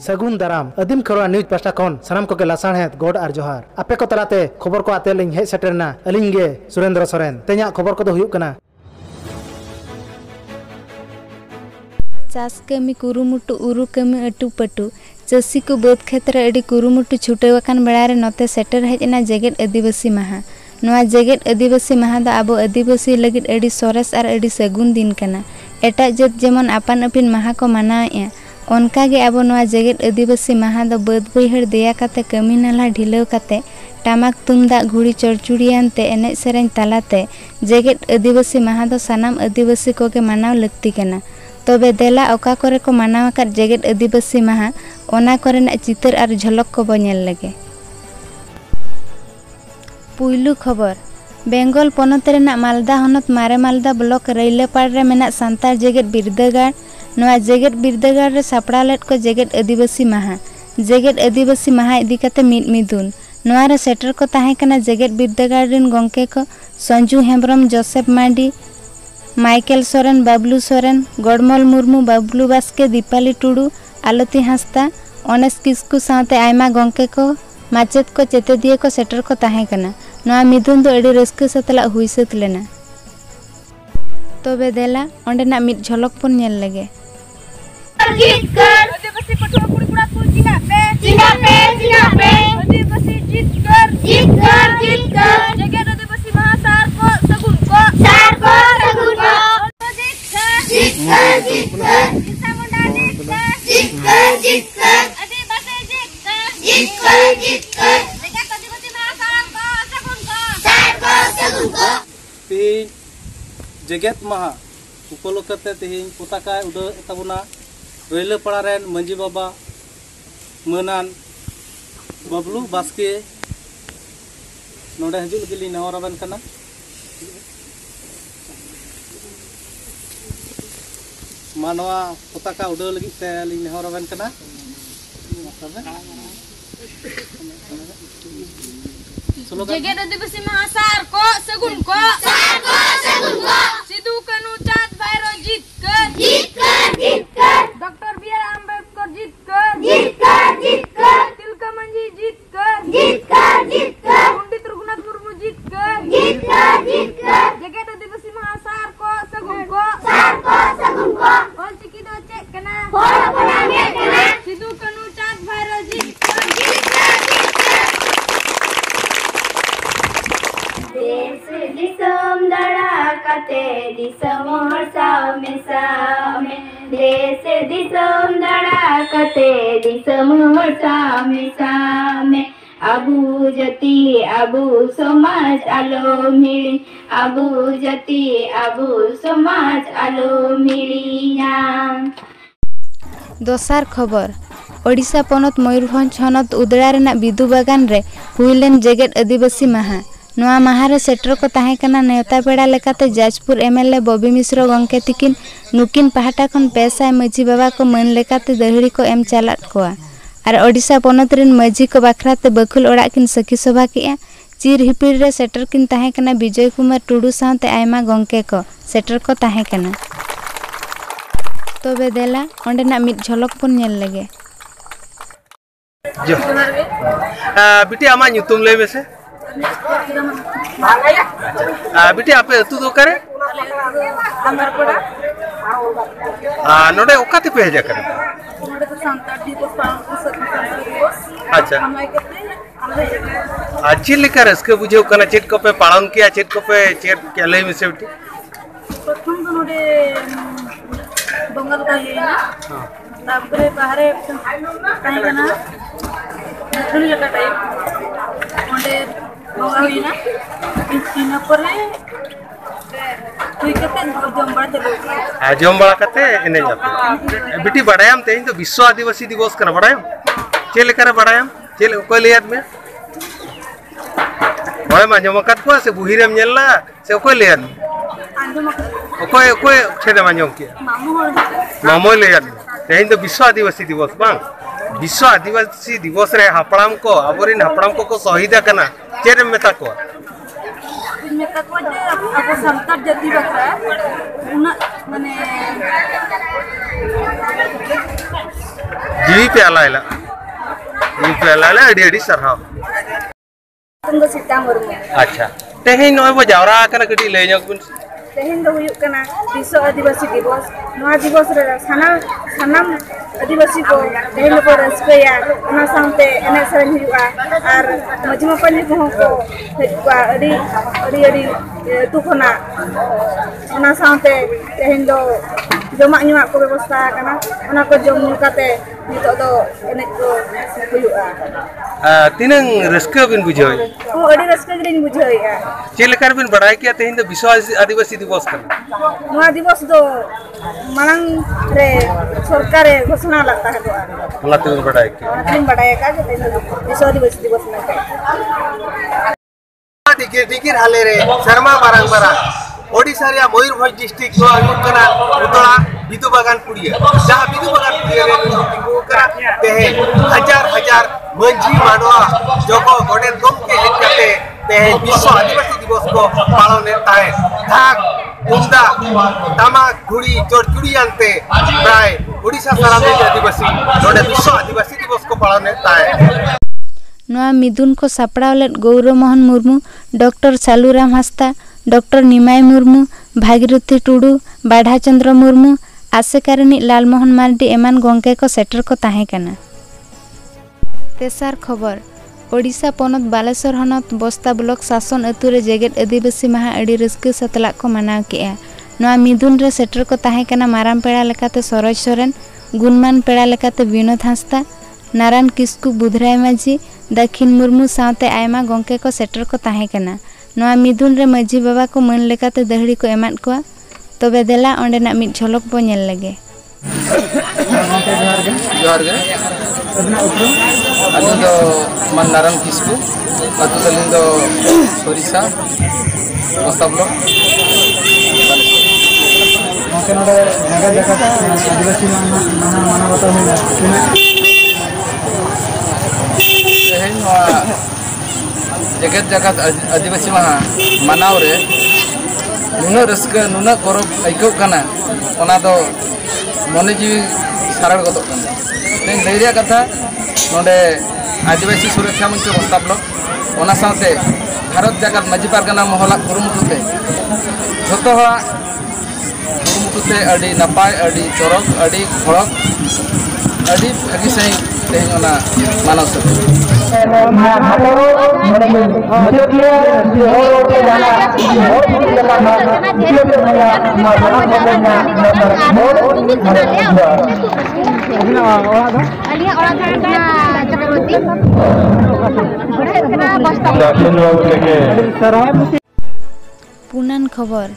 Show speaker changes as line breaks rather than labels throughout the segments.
सगुन दाराम आदिम खबरा न्यूज पास्टा खन सानाम को लासाणहेद गोड आर जोहार आपे को तलाते खबर को आते लिंग हेज सेटरना अलिंग गे सुरेंद्र सोरेन तेजा खबर को हुयुक कना
चास कमी कुरुमुटु उरु कमी अटु पटु चासी को बाद क्षेत्र अडी कुरुमुटु छुटेवाकान बेड़ारे नोते सेटर हेजना जेगेट आदिवासी माहा नोआ जेगेट आदिवासी माहा दा आबो आदिवासी लगित अडी सोरेस आर अडी सगुन दिन कना एटा जत जेमन आपान अपिन माहा को मनाएया ओनकागे आबो नोआ जेगेट आदिवासी माहा दा बाद बैहड़ देया काते कमी नाला ढिलाव काते टामाक तुमदा घुड़ी चरचुड़ियान ते एने सेरेन तालाते जेगेट आदिवासी माहा दा सानाम आदिवासी कोगे मनाव लगती कना तबे देला ओका करे को मनाव आकाद जेगेट आदिवासी माहा ओना करेना चितर आर झलक को बनेल लगे। पुइलु खबर बेंगल पनत रेना मालदा हनत मारे मालदा ब्लॉक रैलापाड़ रे मेना सांतार जेगेट बिरदागार नोआ जेगेट बिरदागार रे सापड़ा लेट को जेगेट आदिवासी माहा इदी काते मिद मिदुन नोआ रे सेटर को ताहे कना जेगेट बिरदागार रिन गंके को संजू हेम्ब्रम जोसेफ मांडी माइकेल सोरेन बाबलू सोरेन गड़मल मुर्मू बाबलू बास्के दीपाली टुडू आलती हांसदा ओनेस किस्कू साथे आयमा गंके को माचेत को चेते दिए को सेटर को ताहे कना नोआ मिदुन दो एडी रस्क सतला हुई सत लेना तबे देला ओंडेना मिद झलक पन नेल लगे
जीत कर आदिवासी पटुआ कुड़ी कुड़ा को चिना पे आदिवासी जीत कर जेगेट आदिवासी महासार को सगुन को जीत कर दिशा मुंडा जीत कर आदिवासी जीत कर जेगेट आदिवासी महासार को सगुन को
तीन जेगेट महा उपलक्षते तेहिं पताका उडा ताबुना रैलापाड़ा रेन मंजी बाबा मनान बबलू बास्के नोडे हजु लगी नेहराबन कना मानवा पताका उडा लगी ते नेहराबन कना
जेगेट आदिवासी महासार को सगुन को सिद्धू कानू चाँद भैरव जीत कर डॉक्टर बी.आर. अम्बेडकर जीत कर तिलका मंजी जीत कर पंडित रघुनाथ मुर्मू जीत कर जेगेट आदिवासी महासार को सगुन को ऑल चिकी दो चेक कना सिद्धू कानू चाँद भैरव जीत
देश दिसम दड़ाकते दिसम सामे सामे देश दिसम दड़ाकते दिसम सामे सामे आबू जति आबू समाज आलो मिली आबू जति आबू समाज आलो मिलिया।
दोसार खबर ओडिशा पनत मयूरभंज हनत उदड़ा रेना बिदु बागान रे हुइलेन जेगेट आदिवासी माहा नोआ माहारे सेटर को ताहे कना नेवता पेड़ा लेकाते जाजपुर एमएलए बॉबी मिश्र गंके तिकिन नुकिन पहाटा खन पैसा मजी बाबा को मन लेकाते दहड़ी को एम चालात कोआ आर ओडिशा पनत रिन मजी को बाखराते बकुल ओड़ा किन सखी सभा किया चिर हिपिर रे सेटर किन ताहे कना विजय कुमार टुडू साथे आयमा गंके को सेटर को ताहे कना तबे देला ओंडेना मिद झलक पन नेल लगे
बिटी आमा ᱧᱩᱛᱩᱢ ᱞᱟᱹᱭ ᱢᱮᱥᱮ बिटी आपे अतु दो करे
अंगरपड़ा
नोडे ओकाते पे हेजा करे
नोडे तो सांतार दिवस पालन को संतार दिवस
अच्छा
हमाय केते
आज लेका रस्के बुझे कना चेट को पे पालन किया चेट को पे चेट के लई मिसे बिटी
प्रथम तो नोडे बंगाल का है ना तापरे बाहरे काहे कना थोड़ी लगा टाइम नोडे बंगा हुई ना इतना परे
जम बड़ा कते एने जाते बिटी बड़ायाम तेहिं तो विश्व आदिवासी दिवस कना बड़ायाम चे लेकर बड़ायाम चे कोई लियात में होय मा जम कत को से बुहिरेम नेला से कोई लियात कोई छेदे मा जम के मामो लियात तेहिं तो विश्व आदिवासी दिवस बांग विश्व आदिवासी दिवस रे हापड़ाम को अबोरिन हापड़ाम को शहीद कना चेरे मेता को
मेता को जे अब संतार जाति बकरा उना माने
जी जीवी पे आलायला अड़ी सरहाव
तुम तो सीता मुर्मू
अच्छा तेहे नय बो जावरा कना कटी ले जक बिन
तेहेन दो हुयुक कना विश्व आदिवासी दिवस नवा दिवस रे सानाम आदिवासी को तेहेन को रस्कया ओना सामते एने सरन हुयुआ आर मजमा पल्ली को हेजुआ अड़ी तुखना ओना सामते तेहेन दो जमा ᱧᱩᱣᱟ को व्यवस्था कना ओना को जम ᱧᱩ काते नितो दो एने को हुयुआ
तिनंग रस्का बिन बुझोय
ओ अड़ी रस्का गिन बुझोया
चेलकार बिन बड़ाय किया तेहिन द विश्व आदिवासी दिवस कन
नवा दिवस दो मांग रे सरकार घोषणा लगता है
होला तिन बड़ाय किया
तीन बड़ाय का जे विश्व आदिवासी दिवस में
टिकिर हाले रे शर्मा बारंग ओडिशा रे मयूरभंज डिस्ट्रिक्ट को हुकना उतला बिदु बागान पुड़िया जहां बिदु बागान पुड़िया रे हुकना तेहे हजार मंजी मानवा जोको गोडे दम के हेकते तेहे विश्व आदिवासी दिवस को पालन ताए धाक कुंदा तमाक घुड़ी चोरचुड़ी आनते प्राय ओडिशा सारा में आदिवासी गोडे विश्व आदिवासी दिवस को पालन ताए
नवा मिदुन को सापड़ावलेट गौरव मोहन मुर्मू डॉक्टर चालूराम हस्ता डॉक्टर निमाय मुर्मू भागीरथी टुडू बाढ़ा चंद्र मुर्मू आसेकारिनी लालमोहन मार्डी एमान गंके को सेटर को ताहे कना। तेसार खबर ओडिशा पोनत बालेश्वर हनत बस्ता ब्लॉक शासन अतुरे जेगेट आदिवासी महा अड़ी रस्क सतला को मनाव केआ। नवा मिदुन रे सेटर को ताहे कना माराम पेड़ा लेकाते सरोज सोरेन गुणमान पेड़ा लेकाते विनोद हंसता नारायण किस्कू बुधराय माझी दक्षिण मुर्मू सावते आयमा गंके को सेटर को ताहे कना। नवा मिदुन रे माझी बाबा को मन लेकाते दहड़ी को एमात कोआ तबे देला ओंडेना मिट झलक बो नेल लगे।
जोहार गे अलिन दो मन नारायण किस्कू अतु तलिन दो सोरिसा बस्ता ब्लॉक
ओके नोडे जगह जगह आदिवासी माना बता होइना
जगत जगत आदिवासी महा मनाव रे नुना रस्क नुना गौरव आइकौ कना ओना दो मने जीवी सारड़ गदो कना तेन लैरिया कथा नोडे आदिवासी सुरक्षा मंच बस्ता ब्लॉक ओना साथे भारत जगत माझी पारगना महला कुरुमुटुते जतो हवा कुरुमुटुते अडी नपाय अडी चरक अडी खड़क अडी भागी सही तेन ओना मानव सब
पुनान खबर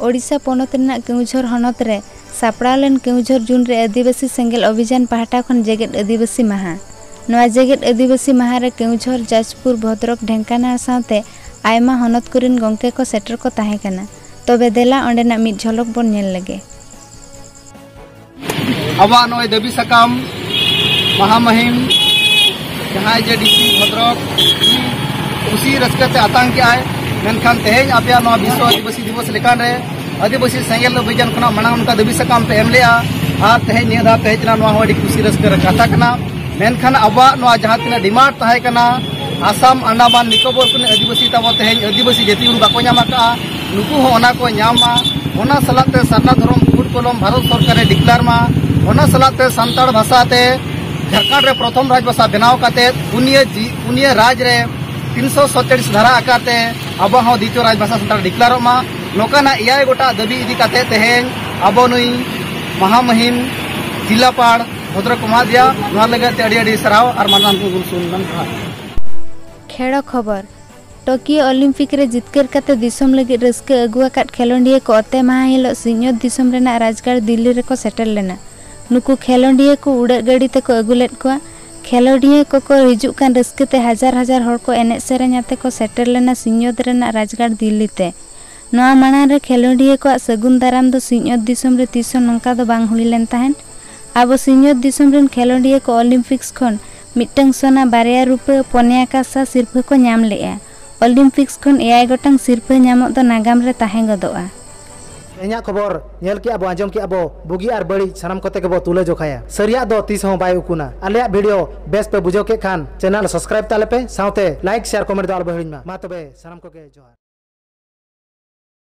ओडिशा पोनत रेना केउझर हनत रे सापड़ालेन केउझर जून रे आदिवासी सेंगेल अभियान पहाटा खन जेगेट आदिवासी महा नवा जेगेट आदिवासी महा रे केउझर जाजपुर भद्रक ढेंकानाल साथे आयमा हनत कुरिन गंके को सेटर को ताहे कना तबे देला ओंडेना मिट झलक बन नेल लगे।
अबा नय देवी सकाम महामहिम जहां जे डीसी भद्रक उसी रस्कते आतंक के आए मेनखान तेज आपया नवा विश्व आदिवासी दिवस लेकान रे आदिवासी सेंगेल अभियान खना मना उनका देवी सकाम पे एमलेआ आ तेज निया तेजना नवा होडी खुशी रस्क कथा कना मेनखान अबा नवा जहां तना डिमांड ताहे कना आसाम अंडमान निकोबर को आदिवासी तब तेज आदिवासी जाति उन बाको नामा का नुकु हो ओना को नामा ओना सलाते सरना धर्म कुट कलम भारत सरकार डिक्लेयर मा ओना सलाते संताड़ भाषा ते झारखंड रे प्रथम राजभाषा बनाव काते पुनिया राज रे 347 धारा आकारते अब हो द्वितीय राजभाषा संताड़ डिक्लेयर मा नोकाना इयाय गोटा दाबी इदी काते तेहेन अब नुई महामहिम जिलापाड़ भद्रक कुमार दिया नोआ लगते अड़ी अड़ी सराव और मानवान को सुनन
खेल खबर टोकियो ओलंपिक रे जितकर काते दिसम लगे रस्क अगुआ काट खेलोंडिया को अते माह हिलो सिंहत दिसम रेना राजगाड़ दिल्ली रे को सेटल लेना नुकु खेलोंडिया को उड़ा गाड़ी ते को अगुलेट को खेलोंडिया को हिजुक कान रस्कते हजार हजार हर को एने सेरेनाते को सेटल लेना सिंहत रेना राजगाड़ दिल्ली ते नोआ माना रे खेलोंडिया को सगुन दाराम दो सिंहत दिसम रे तीसो नंका दो बांग हुई लेन ताहेन अब सिंहत दिसम रेन खेलोंडिया को ओलंपिक्स खन मिट्टंग सोना बारिया रुपये पनिया कासा सिरफा को नाम लेआ ओलंपिक्स खन 6 गोटांग सिरफा नामक दो नागाम रे ताहे गदोआ।
तेना खबर नेल के अब आजम के अब बुगी और बड़ी सानाम कोते के बो तुले जोखाया सरिया दो तीस हो बाय उकुना आले वीडियो बेस पे बुझो के खान चैनल सब्सक्राइब ताले पे साउते लाइक शेयर कमेंट दाल बहिमा मा तबे सानाम को के जोहार।